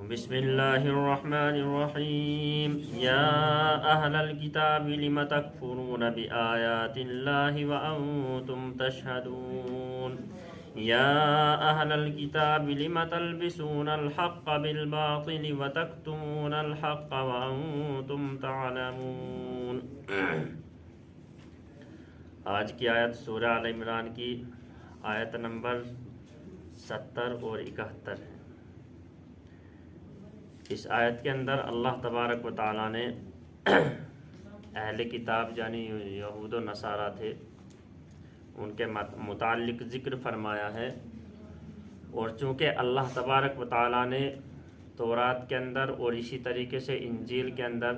بسم اللہ الرحمن الرحیم یا اہل الکتاب لم تکفرون بآیات اللہ وانتم تشہدون یا اہل الکتاب لم تلبسون الحق بالباطل وتکتمون الحق وانتم تعلمون۔ آج کی آیت سورہ آل عمران کی آیت نمبر 70 اور 71 ہے۔ اس آیت کے اندر اللہ تبارک و تعالیٰ نے اہل کتاب یعنی یہود و نصارہ تھے ان کے متعلق ذکر فرمایا ہے، اور چونکہ اللہ تبارک و تعالیٰ نے تورات کے اندر اور اسی طریقے سے انجیل کے اندر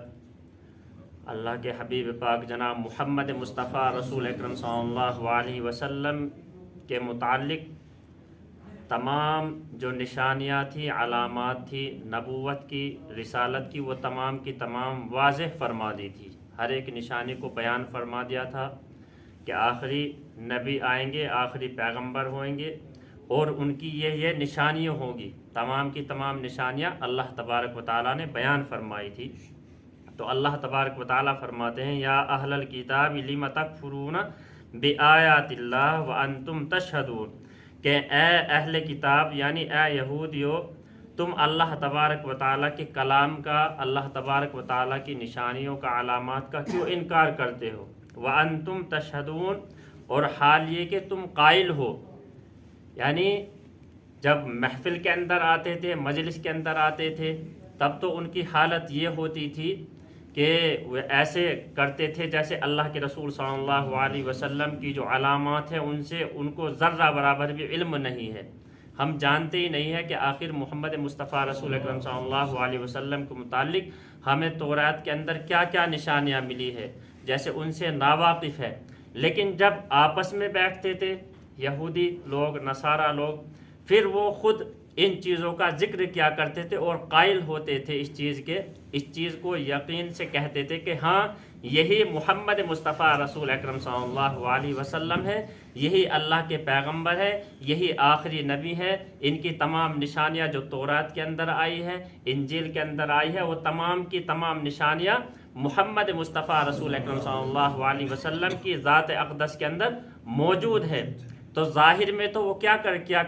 اللہ کے حبیب پاک جناب محمد مصطفیٰ رسول اکرم صلی اللہ علیہ وسلم کے متعلق تمام جو نشانیاں تھیں، علامات تھی نبوت کی، رسالت کی، وہ تمام کی تمام واضح فرما دی تھی۔ ہر ایک نشانی کو بیان فرما دیا تھا کہ آخری نبی آئیں گے، آخری پیغمبر ہوئیں گے، اور ان کی یہ نشانیاں ہوں گی۔ تمام کی تمام نشانیاں اللہ تبارک و تعالیٰ نے بیان فرمائی تھی۔ تو اللہ تبارک و تعالیٰ فرماتے ہیں یا اہل الکتاب لم تکفرون بآیات اللہ وانتم تشہدون، کہ اے اہل کتاب یعنی اے یہودیو، تم اللہ تبارک و تعالیٰ کے کلام کا، اللہ تبارک و تعالیٰ کی نشانیوں کا، علامات کا کیوں انکار کرتے ہو؟ وانتم تشہدون، اور حال یہ کہ تم قائل ہو۔ یعنی جب محفل کے اندر آتے تھے، مجلس کے اندر آتے تھے، تب تو ان کی حالت یہ ہوتی تھی کہ وہ ایسے کرتے تھے جیسے اللہ کے رسول صلی اللہ علیہ وسلم کی جو علامات ہیں ان سے ان کو ذرہ برابر بھی علم نہیں ہے۔ ہم جانتے ہی نہیں ہے کہ آخر محمد مصطفیٰ رسول اکرم صلی اللہ علیہ وسلم کے متعلق ہمیں تورات کے اندر کیا کیا نشانیاں ملی ہے، جیسے ان سے ناواقف ہے۔ لیکن جب آپس میں بیٹھتے تھے یہودی لوگ، نصارہ لوگ، پھر وہ خود ان چیزوں کا ذکر کیا کرتے تھے اور قائل ہوتے تھے اس چیز کو یقین سے کہتے تھے کہ ہاں یہی محمد مصطفیٰ رسول اکرم صلی اللہ علیہ وسلم ہے، یہی اللہ کے پیغمبر ہے، یہی آخری نبی ہے۔ ان کی تمام نشانیاں جو تورات کے اندر آئی ہے، انجیل کے اندر آئی ہے، وہ تمام کی تمام نشانیاں محمد مصطفیٰ رسول اکرم صلی اللہ علیہ وسلم کی ذات اقدس کے اندر موجود ہے۔ تو ظاہر میں تو وہ کیا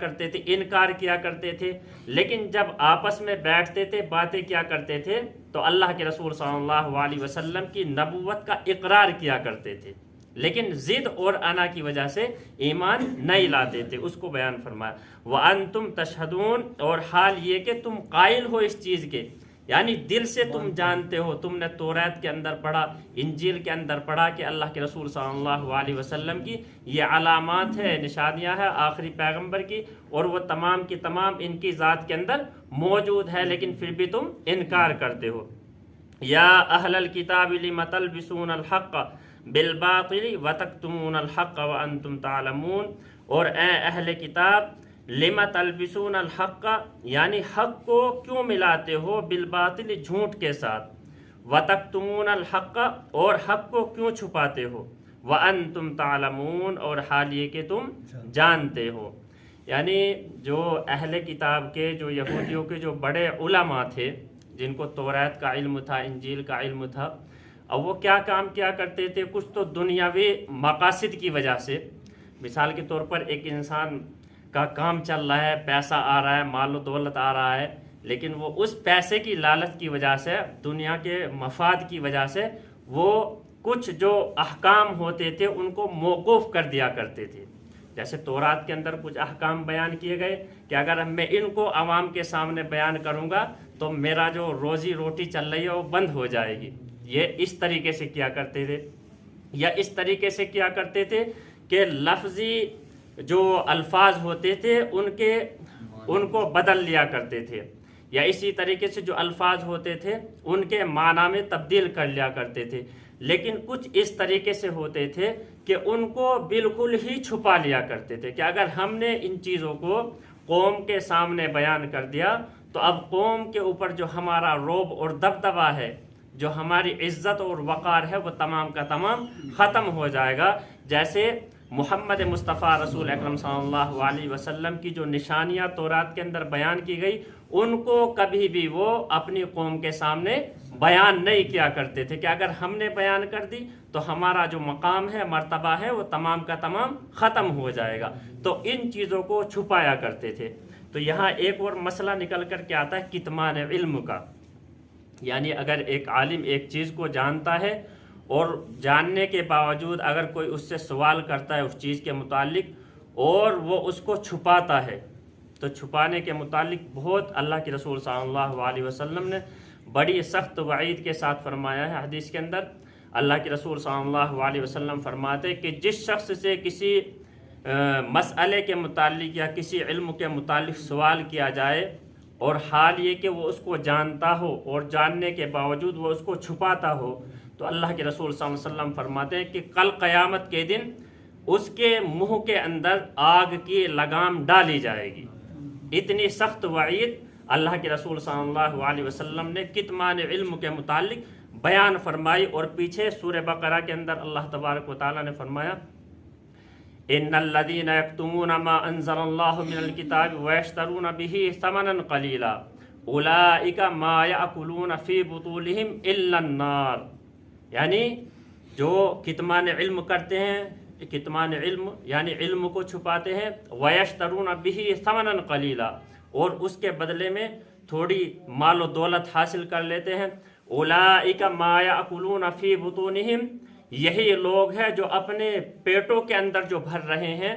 کرتے تھے؟ انکار کیا کرتے تھے، لیکن جب آپس میں بیٹھتے تھے، باتیں کیا کرتے تھے، تو اللہ کے رسول صلی اللہ علیہ وسلم کی نبوت کا اقرار کیا کرتے تھے، لیکن ضد اور انا کی وجہ سے ایمان نہیں لاتے تھے۔ اس کو بیان فرمایا وَأَنْتُمْ تَشْهَدُونَ، اور حال یہ کہ تم قائل ہو اس چیز کے، یعنی دل سے تم جانتے ہو، تم نے تورات کے اندر پڑھا، انجیل کے اندر پڑھا کہ اللہ کے رسول صلی اللہ علیہ وسلم کی یہ علامات ہے، نشانیاں ہیں آخری پیغمبر کی، اور وہ تمام کی تمام ان کی ذات کے اندر موجود ہے، لیکن پھر بھی تم انکار کرتے ہو۔ یا اہل الکتاب لم تلبسون الحق بالباطل وتکتمون الحق وانتم تعلمون، اور اے اہل کتاب لم تلبسون الحق، یعنی حق کو کیوں ملاتے ہو، بالباطل جھوٹ کے ساتھ، وتکتمون الحق، اور حق کو کیوں چھپاتے ہو، وانتم تعلمون، اور حال یہ کہ تم جانتے ہو۔ یعنی جو اہل کتاب کے، جو یہودیوں کے جو بڑے علماء تھے، جن کو تورات کا علم تھا، انجیل کا علم تھا، اب وہ کیا کام کیا کرتے تھے؟ کچھ تو دنیاوی مقاصد کی وجہ سے، مثال کے طور پر ایک انسان کا کام چل رہا ہے، پیسہ آ رہا ہے، مال و دولت آ رہا ہے، لیکن وہ اس پیسے کی لالچ کی وجہ سے، دنیا کے مفاد کی وجہ سے، وہ کچھ جو احکام ہوتے تھے ان کو موقوف کر دیا کرتے تھے۔ جیسے تورات کے اندر کچھ احکام بیان کیے گئے کہ اگر میں ان کو عوام کے سامنے بیان کروں گا تو میرا جو روزی روٹی چل رہی ہے وہ بند ہو جائے گی۔ یہ اس طریقے سے کیا کرتے تھے، یا اس طریقے سے کیا کرتے تھے کہ لفظی جو الفاظ ہوتے تھے ان کو بدل لیا کرتے تھے، یا اسی طریقے سے جو الفاظ ہوتے تھے ان کے معنی میں تبدیل کر لیا کرتے تھے۔ لیکن کچھ اس طریقے سے ہوتے تھے کہ ان کو بالکل ہی چھپا لیا کرتے تھے کہ اگر ہم نے ان چیزوں کو قوم کے سامنے بیان کر دیا تو اب قوم کے اوپر جو ہمارا رعب اور دبدبہ ہے، جو ہماری عزت اور وقار ہے، وہ تمام کا تمام ختم ہو جائے گا۔ جیسے محمد مصطفیٰ رسول اکرم صلی اللہ علیہ وسلم کی جو نشانیاں تورات کے اندر بیان کی گئی ان کو کبھی بھی وہ اپنی قوم کے سامنے بیان نہیں کیا کرتے تھے کہ اگر ہم نے بیان کر دی تو ہمارا جو مقام ہے مرتبہ ہے وہ تمام کا تمام ختم ہو جائے گا، تو ان چیزوں کو چھپایا کرتے تھے۔ تو یہاں ایک اور مسئلہ نکل کر کے آتا ہے کتمان علم کا، یعنی اگر ایک عالم ایک چیز کو جانتا ہے اور جاننے کے باوجود اگر کوئی اس سے سوال کرتا ہے اس چیز کے متعلق اور وہ اس کو چھپاتا ہے، تو چھپانے کے متعلق بہت اللہ کے رسول صلی اللہ علیہ وسلم نے بڑی سخت وعید کے ساتھ فرمایا ہے۔ حدیث کے اندر اللہ کے رسول صلی اللہ علیہ وسلم فرماتے کہ جس شخص سے کسی مسئلے کے متعلق یا کسی علم کے متعلق سوال کیا جائے اور حال یہ کہ وہ اس کو جانتا ہو اور جاننے کے باوجود وہ اس کو چھپاتا ہو، تو اللہ کے رسول صلی اللہ علیہ وسلم فرماتے ہیں کہ کل قیامت کے دن اس کے منہ کے اندر آگ کی لگام ڈالی جائے گی۔ اتنی سخت وعید اللہ کے رسول صلی اللہ علیہ وسلم نے کتمان علم کے متعلق بیان فرمائی، اور پیچھے سورہ بقرہ کے اندر اللہ تبارک و تعالیٰ نے فرمایا ان الذین یکتمون ما انزل اللہ من الکتاب ویشترون به ثمنا قلیلا اولئک ما یأکلون فی بطونہم الا النار، یعنی جو کتمان علم کرتے ہیں، کتمان علم یعنی علم کو چھپاتے ہیں، ویشترون به ثمنا قلیلا، اور اس کے بدلے میں تھوڑی مال و دولت حاصل کر لیتے ہیں، اولئک ما یأکلون فی بطونہم، یہی لوگ ہیں جو اپنے پیٹوں کے اندر جو بھر رہے ہیں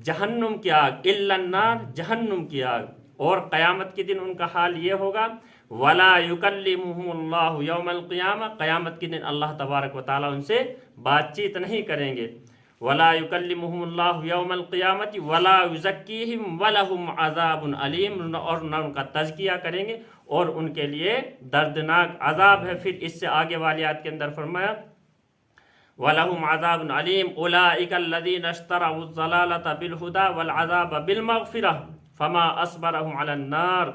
جہنم کی آگ، الا النار، جہنم کی آگ، اور قیامت کے دن ان کا حال یہ ہوگا ولا یکلمہم اللہ یوم القیامہ، قیامت کے دن اللہ تبارک و تعالیٰ ان سے بات چیت نہیں کریں گے، ولا یکلمہم اللہ یوم القیامۃ ولا یزکیہم ولہم عذاب علیم، اور نہ ان کا تزکیہ کریں گے اور ان کے لیے دردناک عذاب ہے۔ پھر اس سے آگے والی آیت کے اندر فرمایا وَلَهُمْ عَذَابٌ عَلِيمٌ أُولَٰئِكَ الَّذِينَ اشْتَرَوُا الضَّلَالَةَ بِالْهُدَىٰ وَالْعَذَابَ بِالْمَغْفِرَةِ فَمَا أَصْبَرَهُمْ عَلَى النَّارِ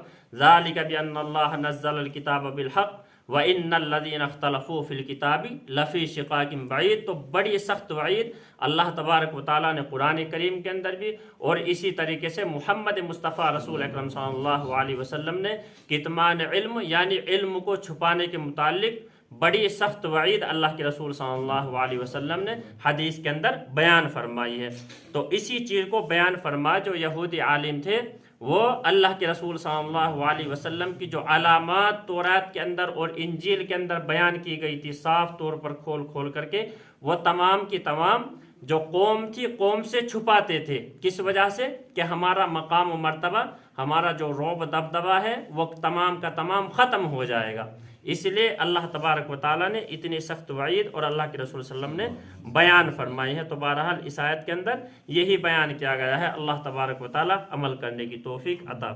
ذَٰلِكَ بِأَنَّ اللَّهَ نَزَّلَ الْكِتَابَ بِالْحَقِّ وَإِنَّ الَّذِينَ اخْتَلَفُوا فِي الْكِتَابِ لَفِي شِقَاقٍ بَعِيدٍ، تو بڑی سخت وعید اللہ تبارک و تعالیٰ نے قرآن کریم کے اندر بھی اور اسی طریقے سے محمد مصطفیٰ رسول اکرم صلی اللہ علیہ وسلم نے کتمان علم یعنی علم کو چھپانے کے متعلق بڑی سخت وعید اللہ کے رسول صلی اللہ علیہ وسلم نے حدیث کے اندر بیان فرمائی ہے۔ تو اسی چیز کو بیان فرما جو یہودی عالم تھے، وہ اللہ کے رسول صلی اللہ علیہ وسلم کی جو علامات تورات کے اندر اور انجیل کے اندر بیان کی گئی تھی صاف طور پر کھول کھول کر کے، وہ تمام کی تمام جو قوم تھی قوم سے چھپاتے تھے۔ کس وجہ سے؟ کہ ہمارا مقام و مرتبہ، ہمارا جو رعب دبدبہ ہے وہ تمام کا تمام ختم ہو جائے گا، اس لیے اللہ تبارک و تعالیٰ نے اتنی سخت وعید اور اللہ کے رسول صلی اللہ علیہ وسلم نے بیان فرمائی ہے۔ تو بہرحال اس آیت کے اندر یہی بیان کیا گیا ہے۔ اللہ تبارک و تعالیٰ عمل کرنے کی توفیق عطا